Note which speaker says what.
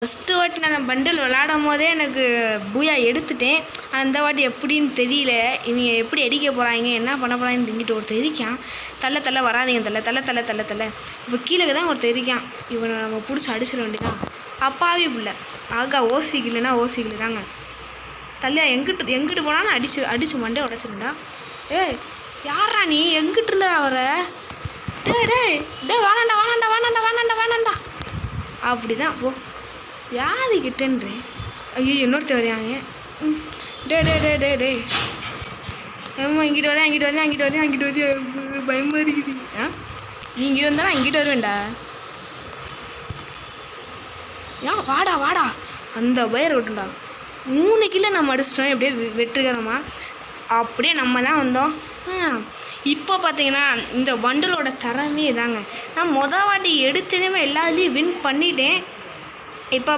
Speaker 1: First வாட்டி நான் அந்த பண்டில் விளாடும் போதே எனக்கு பூயா எடுத்துட்டேன். ஆனால் இந்த வாட்டி எப்படின்னு தெரியல. இவங்க எப்படி அடிக்க போகிறாங்க, என்ன பண்ண போகிறாங்கன்னு திங்கிட்டு ஒருத்தர் இருக்கான். தள்ள வராதிங்க, தள்ள. இப்போ கீழே தான் ஒருத்தர் இருக்கான். இவனை நம்ம பிடிச்சி அடிச்சிட வேண்டியதான். அப்பாவே பிள்ளை ஆகா ஓசிக்கலைன்னா ஓசிக்கல தாங்க. தள்ளியா எங்கிட்டு போனாலும் அடிச்சு மண்டே உடச்சிருந்தா. ஏய் யாரா நீ, எங்கிட்டு இருந்தா வர? டே வேணாண்டா அப்படி தான் போ. யாரு கிட்டன்றேன். ஐயோ இன்னொருத்தர் வரையாங்க. டே ஏம்மா இங்கிட்டு வரையா பயமாக இருக்குது. நீ இங்கிட்டு வந்தாலும் இங்கிட்டு வருவேண்டா. ஏன் வாடா அந்த பயிர் விட்டுண்டா. 3 கிலோ நம்ம அடிச்சிட்டோம். எப்படியே வெட்டுக்கிறோமா அப்படியே நம்ம தான் வந்தோம். இப்போ பார்த்தீங்கன்னா இந்த பண்டலோட தரமே தாங்க. நான் வாட்டி எடுத்ததுமே எல்லாத்துலேயும் வின் பண்ணிட்டேன். இப்போ